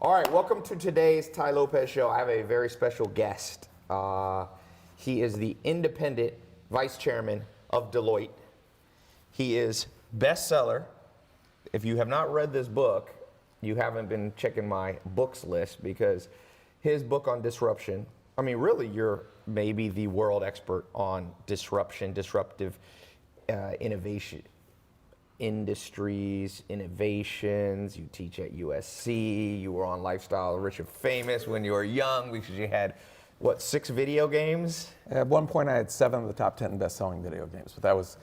All right, welcome to today's Tai Lopez show. I have a very special guest. He is the independent vice chairman of Deloitte. He is bestseller. If you have not read this book, you haven't been checking my books list, because his book on disruption, I mean, really, you're maybe the world expert on disruption, disruptive innovation, industries, innovations. You teach at USC. You were on Lifestyle Rich and Famous when you were young, because you had, what, 6 video games? At one point, I had 7 of the top 10 best-selling video games, but that was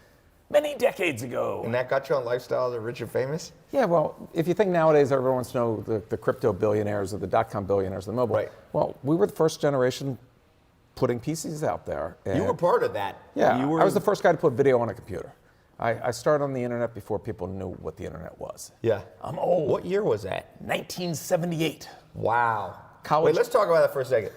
many decades ago. And that got you on Lifestyle Rich and Famous? Yeah, well, if you think nowadays everyone wants to know the crypto billionaires or the dot-com billionaires, the mobile. Right. Well, we were the first generation putting PCs out there. You were part of that. Yeah, you were... I was the first guy to put video on a computer. I started on the internet before people knew what the internet was. Yeah. I'm old. What year was that? 1978. Wow. College. Wait, let's talk about that for a second.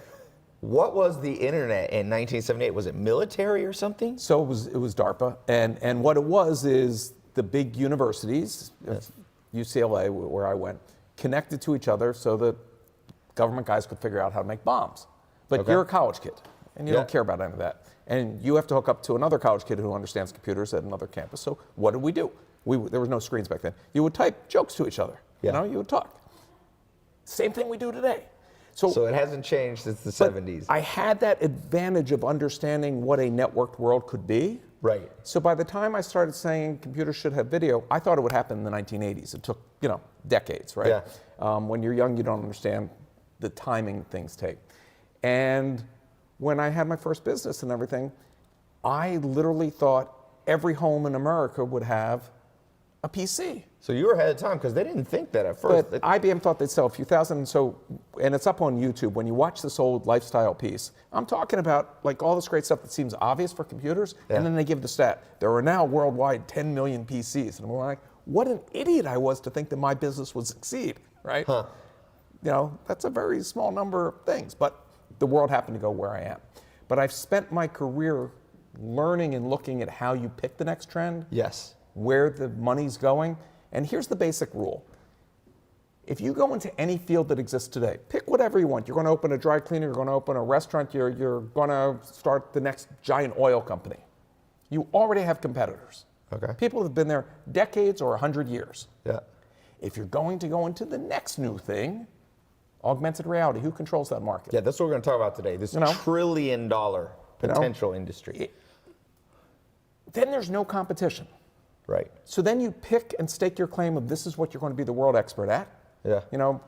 What was the internet in 1978? Was it military or something? So it was DARPA, and what it was is the big universities, Yes. UCLA, where I went, connected to each other so that government guys could figure out how to make bombs. But Okay. you're a college kid, and you Yeah. don't care about any of that. And you have to hook up to another college kid who understands computers at another campus. So what did we do? There was no screens back then. You would type jokes to each other. Yeah. You would talk. Same thing we do today. So it hasn't changed since the 70s. I had that advantage of understanding what a networked world could be. Right. So by the time I started saying computers should have video, I thought it would happen in the 1980s. It took, decades, right? Yeah. When you're young, you don't understand the timing things take. And when I had my first business and everything, I literally thought every home in America would have a PC. So you were ahead of time, because they didn't think that at first. But IBM thought they'd sell a few thousand. And it's up on YouTube. When you watch this old lifestyle piece, I'm talking about like all this great stuff that seems obvious for computers, Yeah. and then they give the stat. There are now worldwide 10 million PCs. And we're like, what an idiot I was to think that my business would succeed, right? Huh. That's a very small number of things, but the world happened to go where I am. But I've spent my career learning and looking at how you pick the next trend. Yes. Where the money's going. And here's the basic rule. If you go into any field that exists today, pick whatever you want. You're going to open a dry cleaner, you're going to open a restaurant, you're going to start the next giant oil company. You already have competitors. Okay. People have been there decades or 100 years. Yeah. If you're going to go into the next new thing, augmented reality, who controls that market? Yeah, that's what we're going to talk about today. This $1 trillion potential industry. Then there's no competition. Right. So then you pick and stake your claim of this is what you're going to be the world expert at. Yeah.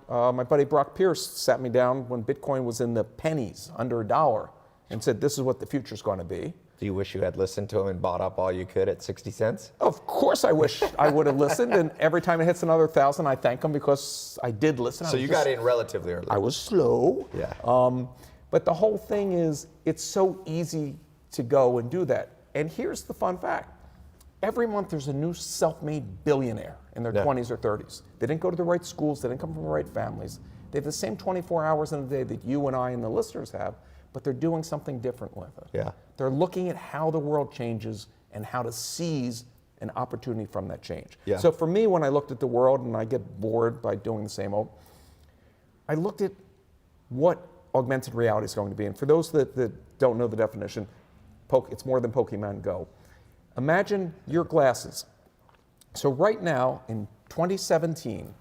My buddy Brock Pierce sat me down when Bitcoin was in the pennies, under $1, and said, this is what the future's going to be. Do you wish you had listened to him and bought up all you could at 60 cents? Of course I wish I would have listened, and every time it hits another 1,000, I thank him because I did listen. So you got in relatively early. I was slow. Yeah. But the whole thing is, it's so easy to go and do that. And here's the fun fact. Every month there's a new self-made billionaire in their 20s or 30s. They didn't go to the right schools, they didn't come from the right families. They have the same 24 hours in a day that you and I and the listeners have, but they're doing something different with it. Yeah. They're looking at how the world changes and how to seize an opportunity from that change. Yeah. So for me, when I looked at the world, and I get bored by doing the same old, I looked at what augmented reality is going to be. And for those that don't know the definition, it's more than Pokemon Go. Imagine your glasses. So right now, in 2017,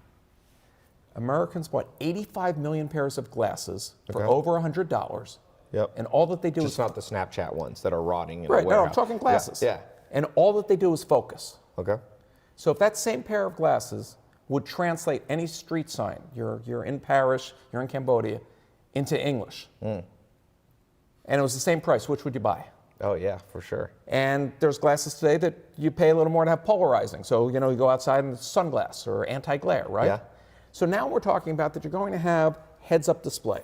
Americans bought 85 million pairs of glasses for over $100. Yep. And all that they do Just is... not the Snapchat ones that are rotting in Right, a no, warehouse. I'm talking glasses. Yeah. And all that they do is focus. Okay. So if that same pair of glasses would translate any street sign, you're in Paris, you're in Cambodia, into English, and it was the same price, which would you buy? Oh yeah, for sure. And there's glasses today that you pay a little more to have polarizing. So, you go outside and it's sunglass or anti-glare, right? Yeah. So now we're talking about that you're going to have heads-up display.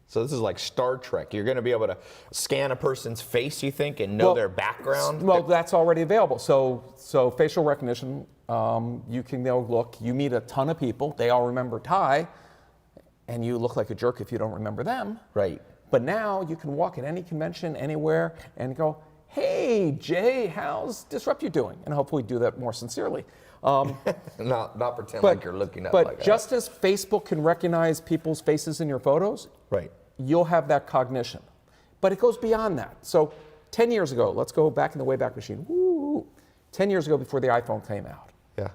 So this is like Star Trek. You're going to be able to scan a person's face, you think, and know their background? Well, that's already available. So facial recognition, you can look, you meet a ton of people, they all remember Tai, and you look like a jerk if you don't remember them. Right. But now you can walk at any convention, anywhere, and go, hey, Jay, how's Disrupt you doing? And hopefully do that more sincerely. Not pretend like you're looking up But like just as Facebook can recognize people's faces in your photos, right. you'll have that cognition. But it goes beyond that. So 10 years ago, let's go back in the Wayback Machine. Woo! 10 years ago before the iPhone came out. Yeah.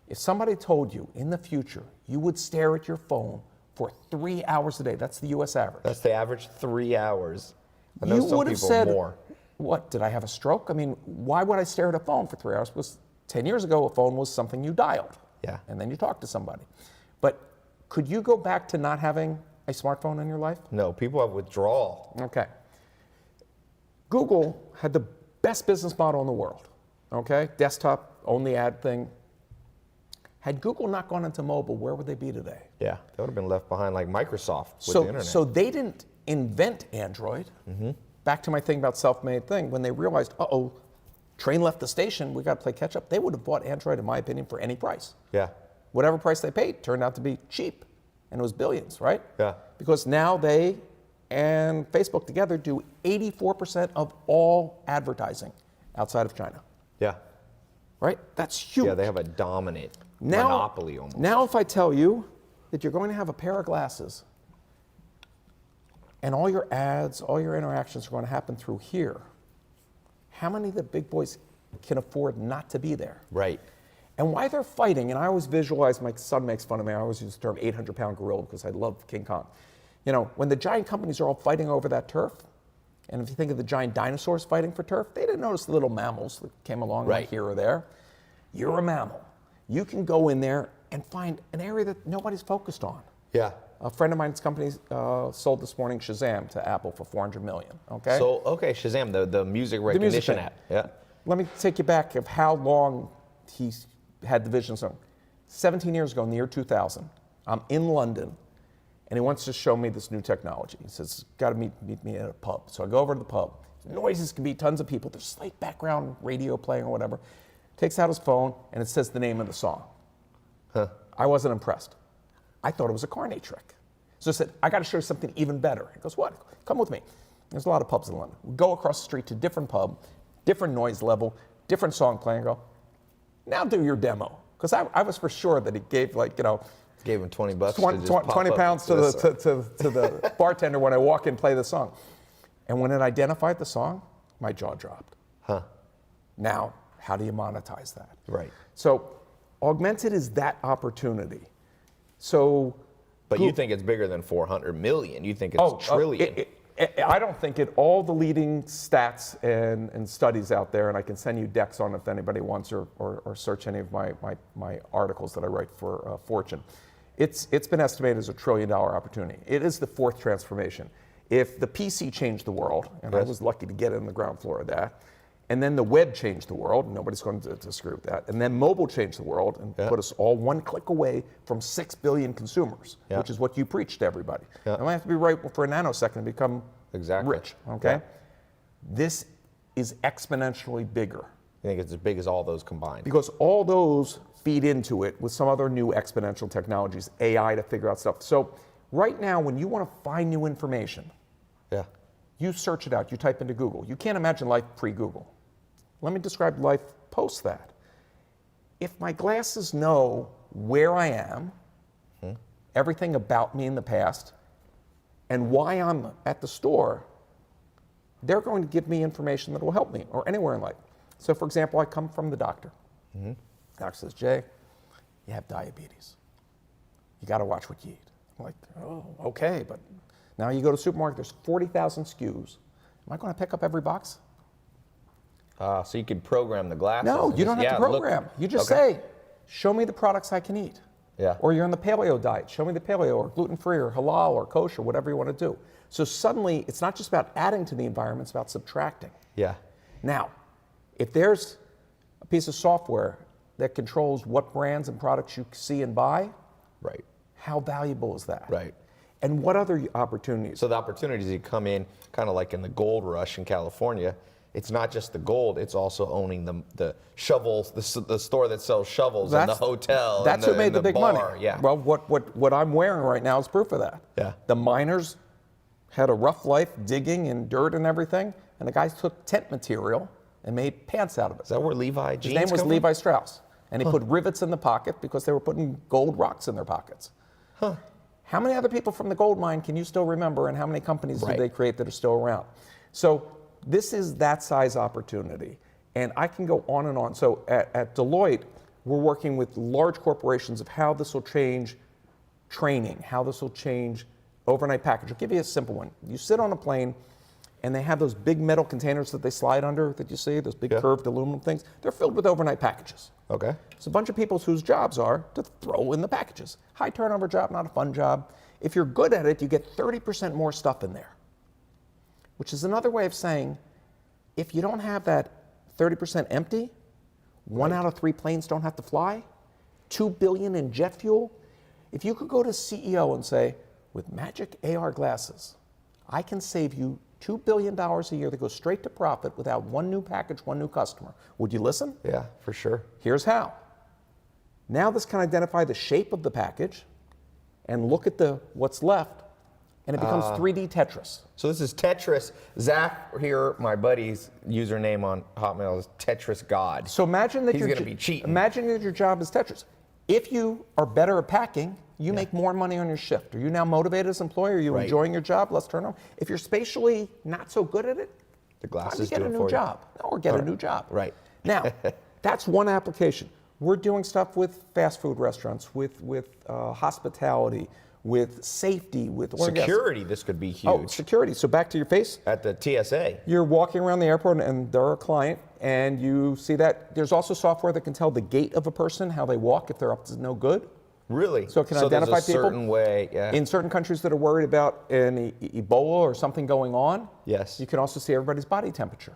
If somebody told you in the future you would stare at your phone for 3 hours a day, that's the US average. That's the average 3 hours. I know You some would have people said, more. what, did I have a stroke? I mean, why would I stare at a phone for 3 hours? Because 10 years ago, a phone was something you dialed. Yeah. And then you talked to somebody. But could you go back to not having a smartphone in your life? No, people have withdrawal. Okay. Google had the best business model in the world. Okay? Desktop, only ad thing. Had Google not gone into mobile, where would they be today? Yeah, they would have been left behind like Microsoft with the So, internet. so they didn't invent Android. Back to my thing about self-made thing. When they realized, uh-oh, train left the station, we got to play catch up, they would have bought Android, in my opinion, for any price. Yeah, Whatever price they paid turned out to be cheap. And it was billions, right? yeah, Because now they and Facebook together do 84% of all advertising outside of China, yeah. right? That's huge. Yeah, they have a dominant monopoly almost. Now if I tell you that you're going to have a pair of glasses and all your ads, all your interactions are going to happen through here, how many of the big boys can afford not to be there? Right. And why they're fighting, and I always visualize, my son makes fun of me, I always use the term 800-pound gorilla because I love King Kong. You know, when the giant companies are all fighting over that turf, and if you think of the giant dinosaurs fighting for turf, they didn't notice the little mammals that came along right here or there. You're a mammal. You can go in there and find an area that nobody's focused on. Yeah. A friend of mine's company sold this morning Shazam to Apple for $400 million, okay? So, okay, Shazam, the music recognition thing. app. Yeah. Let me take you back of how long he's had the vision zone. 17 years ago, in the year 2000, I'm in London, and he wants to show me this new technology. He says, got to meet me at a pub. So I go over to the pub. Noises can be tons of people. There's slight background radio playing or whatever. Takes out his phone, and it says the name of the song. Huh. I wasn't impressed. I thought it was a carny trick. So I said, I got to show you something even better. He goes, what? Come with me. There's a lot of pubs in London. We go across the street to a different pub, different noise level, different song playing. I go, now do your demo. Because I was for sure that he gave, like, you know, Gave him 20 bucks. 20 pounds to the bartender when I walk in and play the song. And when it identified the song, my jaw dropped. Huh. Now, how do you monetize that? Right. So Augmented is that opportunity. So, But you think it's bigger than 400 million. You think it's trillion. I don't think it. All the leading stats and studies out there, and I can send you decks on if anybody wants, or search any of my articles that I write for Fortune. It's been estimated as $1 trillion opportunity. It is the fourth transformation. If the PC changed the world, and I was lucky to get in the ground floor of that, and then the web changed the world, and nobody's going to disagree with that, and then mobile changed the world and put us all one click away from 6 billion consumers, which is what you preach to everybody. You don't have to be right for a nanosecond to become rich, okay? Yeah. This is exponentially bigger. You think it's as big as all those combined? Because all those feed into it with some other new exponential technologies, AI to figure out stuff. So right now, when you want to find new information, you search it out, you type into Google. You can't imagine life pre-Google. Let me describe life post that. If my glasses know where I am, everything about me in the past, and why I'm at the store, they're going to give me information that will help me, or anywhere in life. So for example, I come from the doctor. Doctor says, Jay, you have diabetes. You got to watch what you eat. I'm like, oh, okay, but now you go to the supermarket, there's 40,000 SKUs. Am I going to pick up every box? So you could program the glasses. No, you don't have to program. You just say, show me the products I can eat. Yeah. Or you're on the paleo diet. Show me the paleo, or gluten-free, or halal, or kosher, whatever you want to do. So suddenly, it's not just about adding to the environment, it's about subtracting. Yeah. Now, if there's a piece of software that controls what brands and products you see and buy, how valuable is that? Right. And what other opportunities? So the opportunities that come in, kind of like in the gold rush in California, it's not just the gold, it's also owning the shovels, the store that sells shovels, and the hotel. That's and who made the big bar. money. Yeah. Well, what I'm wearing right now is proof of that. Yeah. The miners had a rough life digging in dirt and everything, and the guys took tent material and made pants out of it. Is that where Levi jeans His name was come Levi Strauss. And they put rivets in the pocket because they were putting gold rocks in their pockets. How many other people from the gold mine can you still remember, and how many companies did they create that are still around? So this is that size opportunity. And I can go on and on. So at Deloitte, we're working with large corporations of how this will change training, how this will change overnight package. I'll give you a simple one. You sit on a plane, and they have those big metal containers that they slide under that you see, those big curved aluminum things. They're filled with overnight packages. Okay. It's a bunch of people whose jobs are to throw in the packages. High turnover job, not a fun job. If you're good at it, you get 30% more stuff in there, which is another way of saying, if you don't have that 30% empty, 1 out of 3 planes don't have to fly, $2 billion in jet fuel. If you could go to CEO and say, with magic AR glasses, I can save you $2 billion a year that goes straight to profit without one new package, one new customer. Would you listen? Yeah, for sure. Here's how. Now this can identify the shape of the package and look at what's left, and it becomes 3D Tetris. So this is Tetris. Zach here, my buddy's username on Hotmail is Tetris God. So imagine that he's going to be cheating. Imagine that your job is Tetris. If you are better at packing, you make more money on your shift. Are you now motivated as an employee? Are you enjoying your job? Less turnover. If you're spatially not so good at it, the glasses get do a it new for job. Or get a new job. Right. Now, that's one application. We're doing stuff with fast food restaurants, with hospitality, with safety, with security. This could be huge. Oh, security. So back to your face. At the TSA. You're walking around the airport and they're a client, and you see that there's also software that can tell the gait of a person, how they walk, if they're up to no good. Really? So it can identify there's a people certain way, in certain countries that are worried about an Ebola or something going on. Yes. You can also see everybody's body temperature.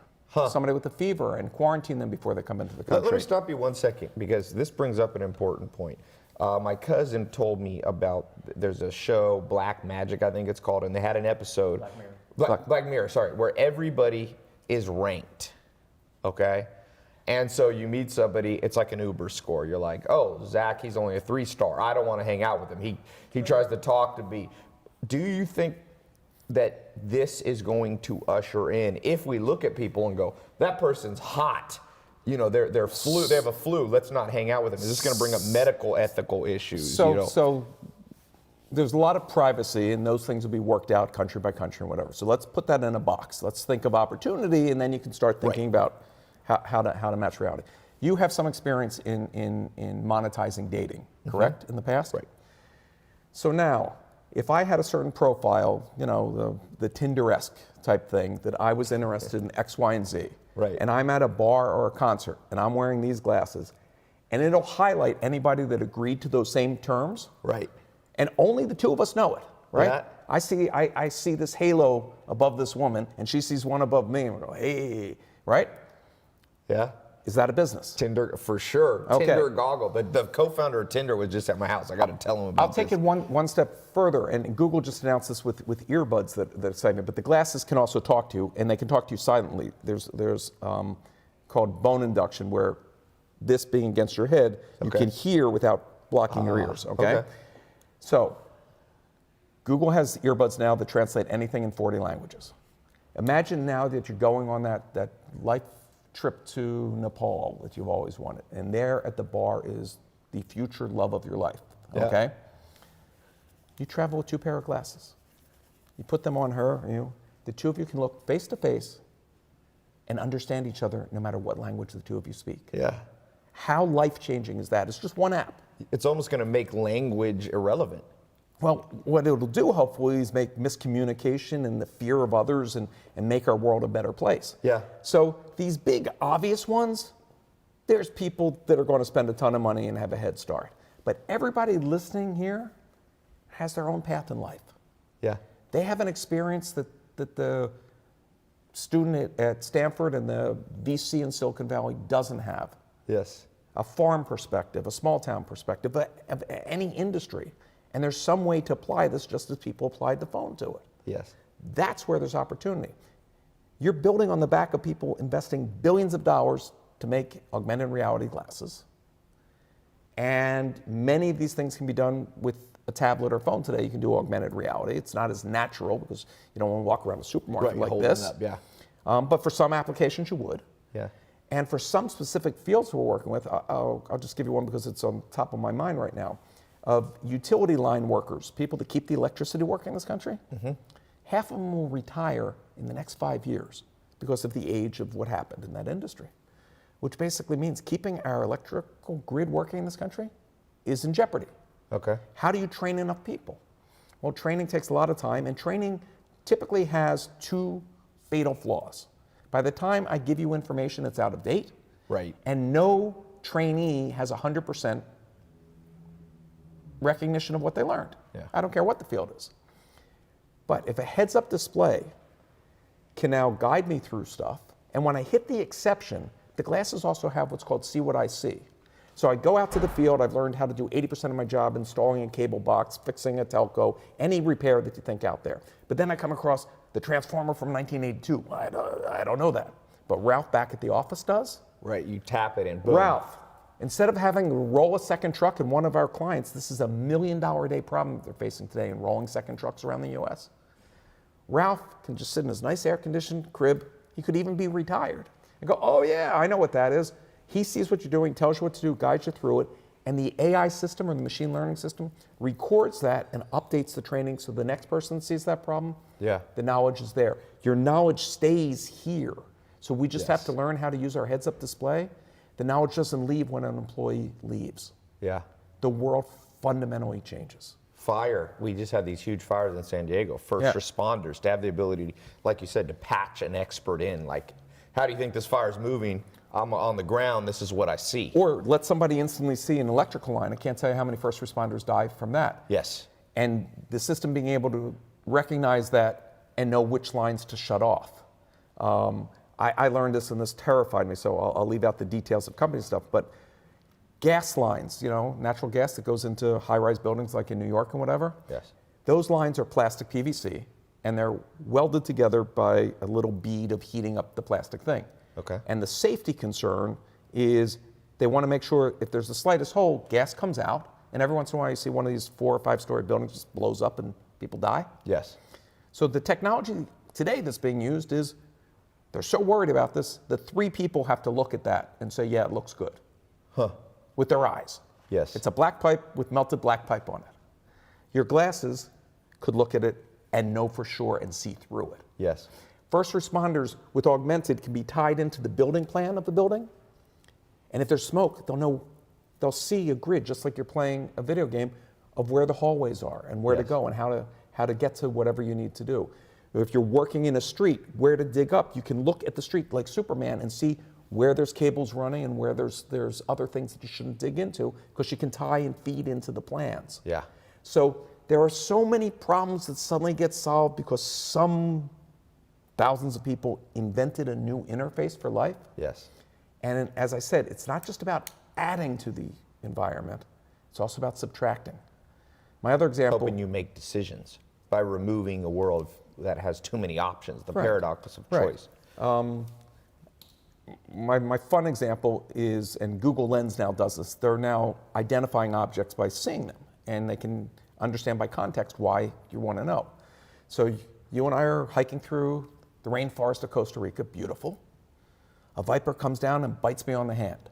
Somebody with a fever, and quarantine them before they come into the country. Let me stop you 1 second, because this brings up an important point. My cousin told me about, there's a show, Black Magic, I think it's called, and they had an episode. Black Mirror. Black Mirror, sorry, where everybody is ranked, okay? And so you meet somebody, it's like an Uber score. You're like, oh, Zach, he's only a 3-star. I don't want to hang out with him. He tries to talk to me. Do you think that this is going to usher in, if we look at people and go, that person's hot, you know, they have a flu, let's not hang out with them. Is this going to bring up medical ethical issues? So there's a lot of privacy, and those things will be worked out country by country and whatever. So let's put that in a box. Let's think of opportunity, and then you can start thinking about how to match reality. You have some experience in monetizing dating, correct, in the past? Right. So now, if I had a certain profile, you know, the Tinder-esque type thing, that I was interested in X, Y, and Z, right, and I'm at a bar or a concert, and I'm wearing these glasses, and it'll highlight anybody that agreed to those same terms, right, and only the two of us know it, right? Yeah. I see this halo above this woman, and she sees one above me, and we go, hey, right? Yeah. Is that a business? Tinder, for sure. Okay. Tinder goggle. The co-founder of Tinder was just at my house. I got to tell him about I'll take it one step further, and Google just announced this with earbuds that excite me, but the glasses can also talk to you, and they can talk to you silently. There's called bone induction, where this being against your head, you can hear without blocking your ears, okay? So Google has earbuds now that translate anything in 40 languages. Imagine now that you're going on that life trip to Nepal that you've always wanted, and there at the bar is the future love of your life, okay? You travel with 2 pair of glasses. You put them on her, the two of you can look face to face and understand each other no matter what language the two of you speak. Yeah. How life-changing is that? It's just one app. It's almost going to make language irrelevant. Well, what it'll do, hopefully, is make miscommunication and the fear of others and make our world a better place. Yeah. So these big, obvious ones, there's people that are going to spend a ton of money and have a head start. But everybody listening here has their own path in life. Yeah. They have an experience that the student at Stanford and the VC in Silicon Valley doesn't have. Yes. A farm perspective, a small town perspective, of any industry. And there's some way to apply this just as people applied the phone to it. Yes. That's where there's opportunity. You're building on the back of people investing billions of dollars to make augmented reality glasses. And many of these things can be done with a tablet or phone today. You can do augmented reality. It's not as natural because you don't want to walk around a supermarket like this. Up, yeah. But for some applications you would. Yeah. And for some specific fields we're working with, I'll just give you one because it's on top of my mind right now, of utility line workers, people that keep the electricity working in this country. Half of them will retire in the next 5 years because of the age of what happened in that industry, which basically means keeping our electrical grid working in this country is in jeopardy. Okay. How do you train enough people? Well, training takes a lot of time, and training typically has 2 fatal flaws. By the time I give you information that's out of date, Right. and no trainee has 100% recognition of what they learned. Yeah. I don't care what the field is. But if a heads-up display can now guide me through stuff, and when I hit the exception, the glasses also have what's called See What I See. So I go out to the field, I've learned how to do 80% of my job installing a cable box, fixing a telco, any repair that you think out there. But then I come across the transformer from 1982. I don't know that. But Ralph back at the office does. Right, you tap it and boom. Ralph, instead of having to roll a second truck, and one of our clients, this is a $1 million a day problem they're facing today in rolling second trucks around the US. Ralph can just sit in his nice air-conditioned crib. He could even be retired. And go, oh yeah, I know what that is. He sees what you're doing, tells you what to do, guides you through it, and the AI system or the machine learning system records that and updates the training so the next person sees that problem, the knowledge is there. Your knowledge stays here. So we just have to learn how to use our heads-up display. The knowledge doesn't leave when an employee leaves. Yeah. The world fundamentally changes. Fire. We just had these huge fires in San Diego. First responders to have the ability, like you said, to patch an expert in. Like, how do you think this fire is moving? I'm on the ground, this is what I see. Or let somebody instantly see an electrical line. I can't tell you how many first responders die from that. Yes. And the system being able to recognize that and know which lines to shut off. I learned this and this terrified me, so I'll leave out the details of company stuff, but gas lines, you know, natural gas that goes into high-rise buildings like in New York and whatever. Yes. Those lines are plastic PVC, and they're welded together by a little bead of heating up the plastic thing. Okay. And the safety concern is they want to make sure if there's the slightest hole, gas comes out, and every once in a while you see one of these 4 or 5 story buildings just blows up and people die. Yes. So the technology today that's being used is they're so worried about this that 3 people have to look at that and say, yeah, it looks good. Huh. With their eyes. Yes. It's a black pipe with melted black pipe on it. Your glasses could look at it and know for sure and see through it. Yes. First responders with Augmented can be tied into the building plan of the building. And if there's smoke, they'll see a grid, just like you're playing a video game, of where the hallways are and where to go and how to get to whatever you need to do. If you're working in a street, where to dig up, you can look at the street like Superman and see where there's cables running and where there's other things that you shouldn't dig into because you can tie and feed into the plans. Yeah. So there are so many problems that suddenly get solved because some thousands of people invented a new interface for life. Yes. And as I said, it's not just about adding to the environment, it's also about subtracting. My other example. Helping you make decisions by removing a world that has too many options, the paradox of choice. My fun example is, and Google Lens now does this, they're now identifying objects by seeing them, and they can understand by context why you want to know. So you and I are hiking through the rainforest of Costa Rica, beautiful. A viper comes down and bites me on the hand.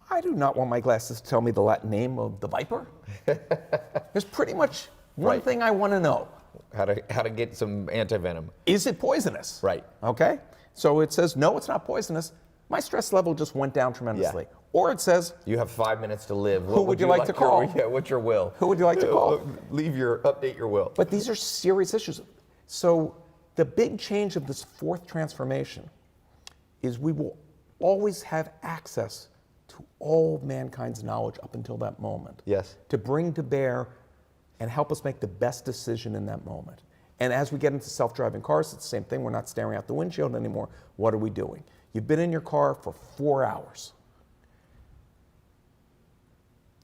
I do not want my glasses to tell me the Latin name of the viper. There's pretty much one thing I want to know. How to get some antivenom. Is it poisonous? Right. Okay. So it says, no, it's not poisonous. My stress level just went down tremendously. Yeah. Or it says, You have 5 minutes to live. Who would you like to call? What's your will? Who would you like to call? Update your will. But these are serious issues. So the big change of this 4th transformation is we will always have access to all of mankind's knowledge up until that moment. Yes. To bring to bear and help us make the best decision in that moment. And as we get into self-driving cars, it's the same thing. We're not staring out the windshield anymore. What are we doing? You've been in your car for 4 hours.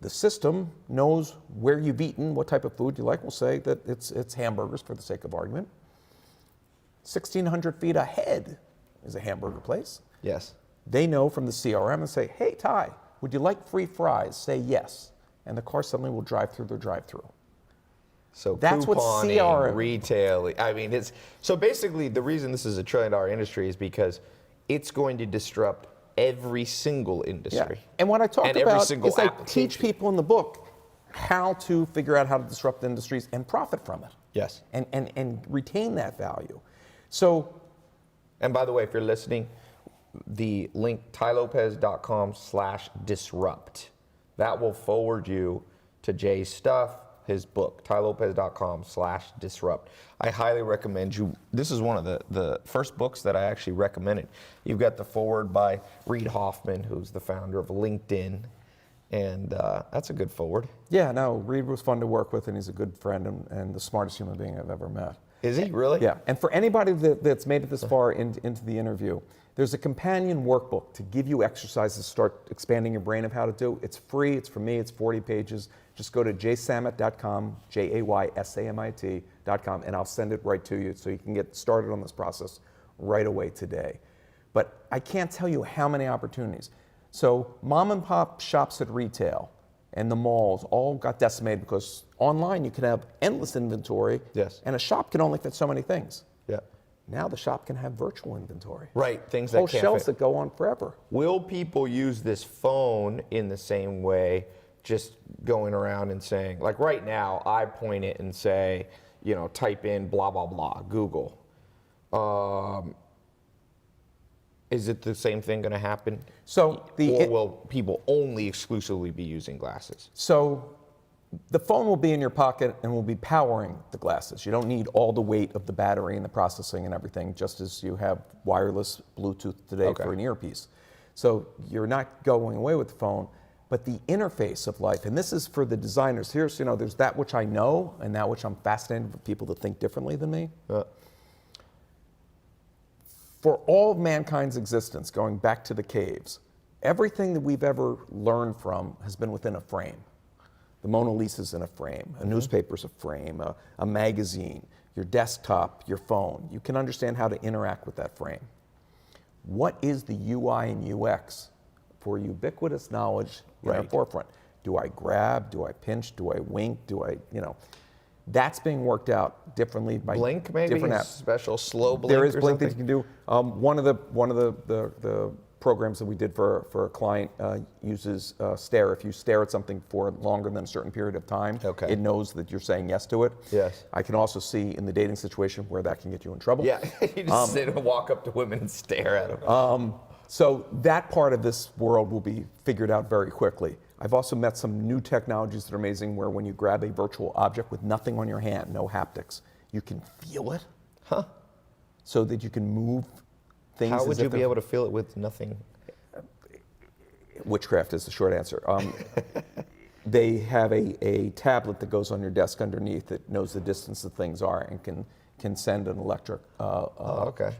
The system knows where you've eaten, what type of food you like. We'll say that it's hamburgers for the sake of argument. 1,600 feet ahead is a hamburger place. Yes. They know from the CRM and say, hey, Tai, would you like free fries? Say yes. And the car suddenly will drive through their drive-through. So that's what couponing, CRM, retailing. I mean, it's so basically the reason this is a $1 trillion industry is because it's going to disrupt every single industry. And what I talked And every about single is I application. teach people in the book how to figure out how to disrupt industries and profit from it. Yes. And retain that value. So, And by the way, if you're listening, the link tailopez.com/disrupt. That will forward you to Jay's stuff, his book, tailopez.com/disrupt. I highly recommend you. This is one of the first books that I actually recommended. You've got the forward by Reid Hoffman, who's the founder of LinkedIn. And that's a good forward. yeah, no, Reid was fun to work with, and he's a good friend and the smartest human being I've ever met. Is he really? Yeah, and for anybody that's made it this far into the interview, there's a companion workbook to give you exercises to start expanding your brain of how to do. It's free, it's for me, it's 40 pages. Just go to jsamit.com, JAYSAMIT.com, and I'll send it right to you so you can get started on this process right away today. But I can't tell you how many opportunities. So mom and pop shops at retail and the malls all got decimated because online you can have endless inventory. Yes. And a shop can only fit so many things. Yeah. Now the shop can have virtual inventory. Right, things that Whole can't shelves fit. that go on forever. Will people use this phone in the same way, just going around and saying, like right now, I point it and say, type in blah, blah, blah, Google. Is it the same thing going to happen? So Or will people only exclusively be using glasses? So the phone will be in your pocket and will be powering the glasses. You don't need all the weight of the battery and the processing and everything, just as you have wireless Bluetooth today Okay. for an earpiece. So you're not going away with the phone, but the interface of life, and this is for the designers. Here's, there's that which I know and that which I'm fascinated for people to think differently than me. For all of mankind's existence, going back to the caves, everything that we've ever learned from has been within a frame. The Mona Lisa's in a frame, a newspaper's a frame, a magazine, your desktop, your phone. You can understand how to interact with that frame. What is the UI and UX for ubiquitous knowledge in our Right. forefront? Do I grab? Do I pinch? Do I wink? Do I, that's being worked out differently by Blink maybe? different A apps. special slow blink There is or blink that something? you can do. One of the programs that we did for a client uses stare. If you stare at something for longer than a certain period of time, Okay. it knows that you're saying yes to it. Yes. I can also see in the dating situation where that can get you in trouble. Yeah, you just sit and walk up to women and stare at them. So that part of this world will be figured out very quickly. I've also met some new technologies that are amazing where when you grab a virtual object with nothing on your hand, no haptics, you can feel it. Huh? So that you can move things. How as would if you be they're- able to feel it with nothing? Witchcraft is the short answer. They have a tablet that goes on your desk underneath that knows the distance that things are and can send an electric Okay.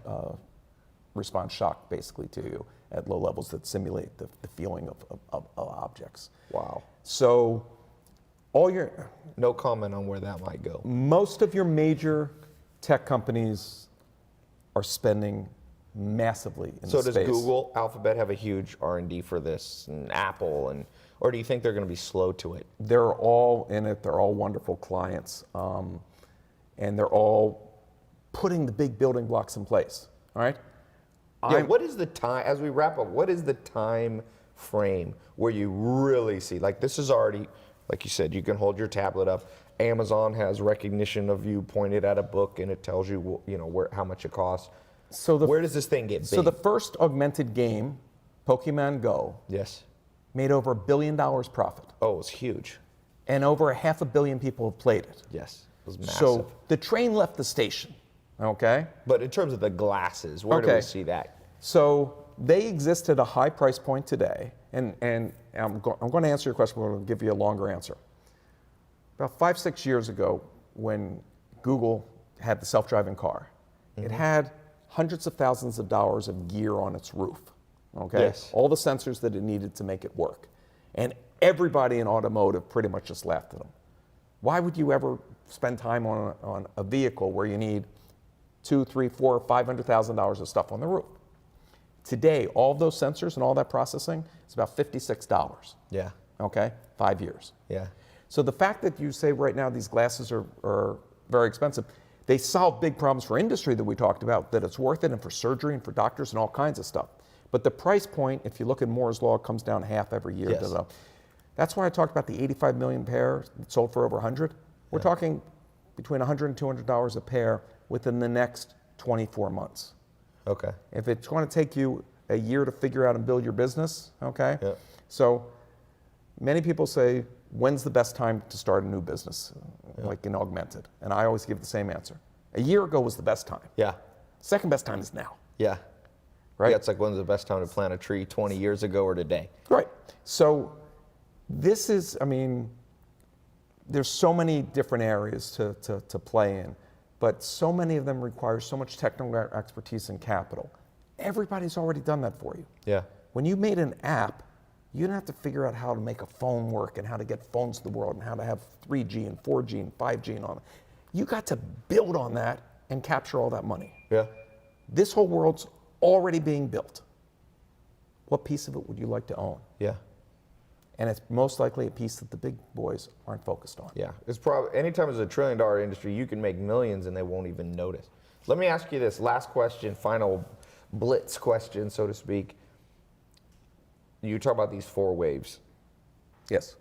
response shock basically to you at low levels that simulate the feeling of objects. Wow. So No comment on where that might go. most of your major tech companies are spending massively in So this does space. Google, Alphabet have a huge R&D for this, and Apple, or do you think they're going to be slow to it? They're all in it. They're all wonderful clients. And they're all putting the big building blocks in place. All right? Yeah, what is the time, as we wrap up, what is the time frame where you really see, like this is already, like you said, you can hold your tablet up. Amazon has recognition of you pointed at a book and it tells you, how much it costs. So Where does this thing get big? So the first augmented game, Pokemon Go, Yes. made over $1 billion profit. Oh, it's huge. And over 500 million people have played it. Yes. It was massive. So the train left the station. Okay? But in terms of the glasses, where do we Okay. see that? So they exist at a high price point today, and I'm going to answer your question, but I'm going to give you a longer answer. About 5-6 years ago, when Google had the self-driving car, it had hundreds of thousands of dollars of gear on its roof, okay? Yes. All the sensors that it needed to make it work. And everybody in automotive pretty much just laughed at them. Why would you ever spend time on a vehicle where you need $200,000, $300,000, $400,000, $500,000 of stuff on the roof? Today, all of those sensors and all that processing is about $56, Yeah. okay? 5 years. Yeah. So the fact that you say right now these glasses are very expensive, they solve big problems for industry that we talked about, that it's worth it, and for surgery and for doctors and all kinds of stuff. But the price point, if you look at Moore's Law, comes down half every year. Yes. That's why I talked about the 85 million pair that sold for over 100. We're talking between $100 and $200 a pair within the next 24 months. Okay. If it's going to take you a year to figure out and build your business, okay? Yeah. So many people say, when's the best time to start a new business, like in Augmented? And I always give the same answer. A year ago was the best time. Yeah. Second best time is now. Yeah. Right? Yeah, it's like when's the best time to plant a tree, 20 years ago or today? Right. So this is, I mean, there's so many different areas to play in, but so many of them require so much technical expertise and capital. Everybody's already done that for you. Yeah. When you made an app, you didn't have to figure out how to make a phone work and how to get phones to the world and how to have 3G and 4G and 5G and all that. You got to build on that and capture all that money. Yeah. This whole world's already being built. What piece of it would you like to own? Yeah. And it's most likely a piece that the big boys aren't focused on. Yeah. It's probably, anytime there's a $1 trillion industry, you can make millions and they won't even notice. Let me ask you this last question, final blitz question, so to speak. You talk about these 4 waves. Yes.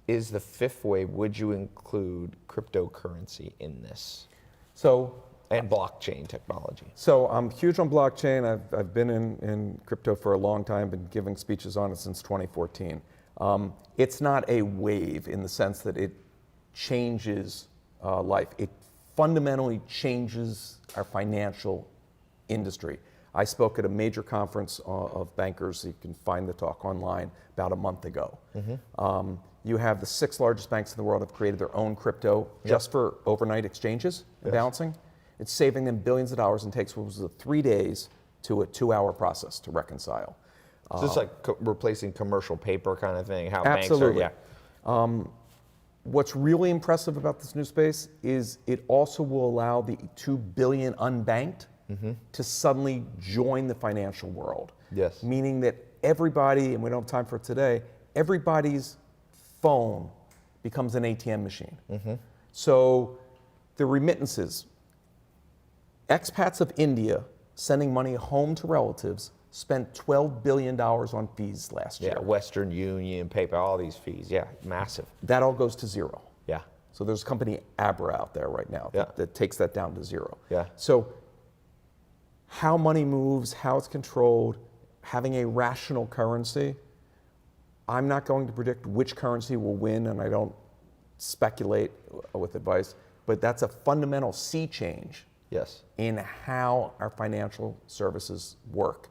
Is the 5th wave, would you include cryptocurrency in this? So, And blockchain technology? so I'm huge on blockchain. I've been in crypto for a long time, been giving speeches on it since 2014. It's not a wave in the sense that it changes life. It fundamentally changes our financial industry. I spoke at a major conference of bankers. You can find the talk online about a month ago. You have the 6 largest banks in the world have created their own crypto just for overnight exchanges and balancing. It's saving them billions of dollars and takes what was 3 days to a 2-hour process to reconcile. So it's like replacing commercial paper kind of thing, how Absolutely. banks are, yeah. What's really impressive about this new space is it also will allow the 2 billion unbanked to suddenly join the financial world. Yes. Meaning that everybody, and we don't have time for it today, everybody's phone becomes an ATM machine. So the remittances, expats of India sending money home to relatives spent $12 billion on fees last year. Yeah, Western Union, PayPal, all these fees. Yeah, massive. That all goes to zero. Yeah. So there's a company, Abra, out there right now that takes that down to zero. Yeah. So how money moves, how it's controlled, having a rational currency, I'm not going to predict which currency will win, and I don't speculate with advice, but that's a fundamental sea change Yes. in how our financial services work.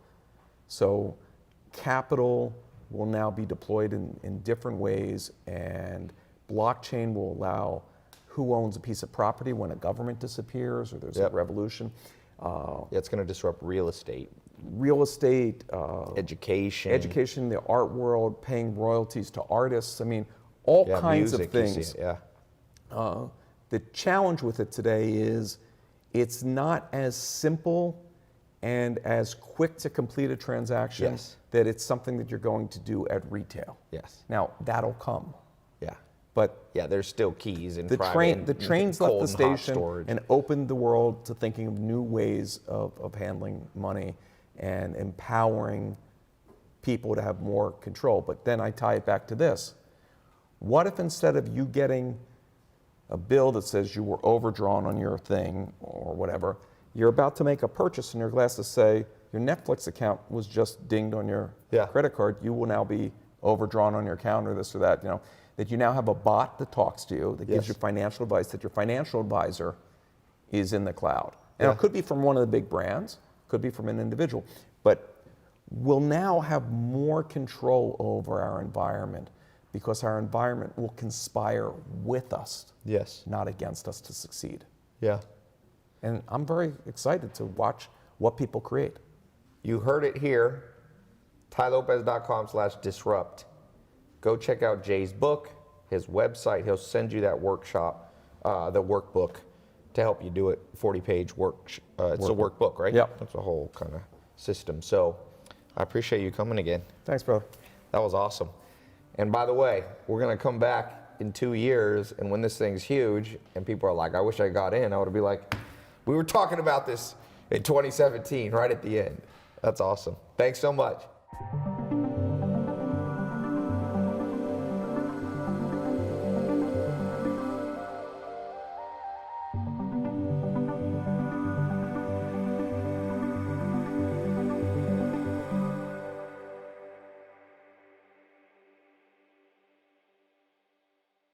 So capital will now be deployed in different ways, and blockchain will allow who owns a piece of property when a government disappears or there's a revolution. Yeah, it's going to disrupt real estate. Real estate, Education. the art world, paying royalties to artists. I mean, all kinds music, of things. you see it, yeah. The challenge with it today is it's not as simple and as quick to complete a transaction that it's something that you're going to do at retail. Yes. Now, that'll come. Yeah. But Yeah, there's still keys and the trains left the station storage. and opened the world to thinking of new ways of handling money and empowering people to have more control. But then I tie it back to this. What if instead of you getting a bill that says you were overdrawn on your thing or whatever, you're about to make a purchase and your glasses say your Netflix account was just dinged on your credit card, you will now be overdrawn on your account or this or that, that you now have a bot that talks to you, that gives you financial advice, that your financial advisor is in the cloud. Now, it could be from one of the big brands, could be from an individual, but we'll now have more control over our environment because our environment will conspire with us, not against us to succeed. Yeah. And I'm very excited to watch what people create. You heard it here, tailopez.com/disrupt. Go check out Jay's book, his website. He'll send you that workshop, the workbook, to help you do it. 40-page it's a workbook, right? Yep. It's a whole kind of system. So I appreciate you coming again. Thanks, brother. That was awesome. And by the way, we're going to come back in 2 years, and when this thing's huge, and people are like, I wish I got in, I would be like, we were talking about this in 2017, right at the end. That's awesome. Thanks so much.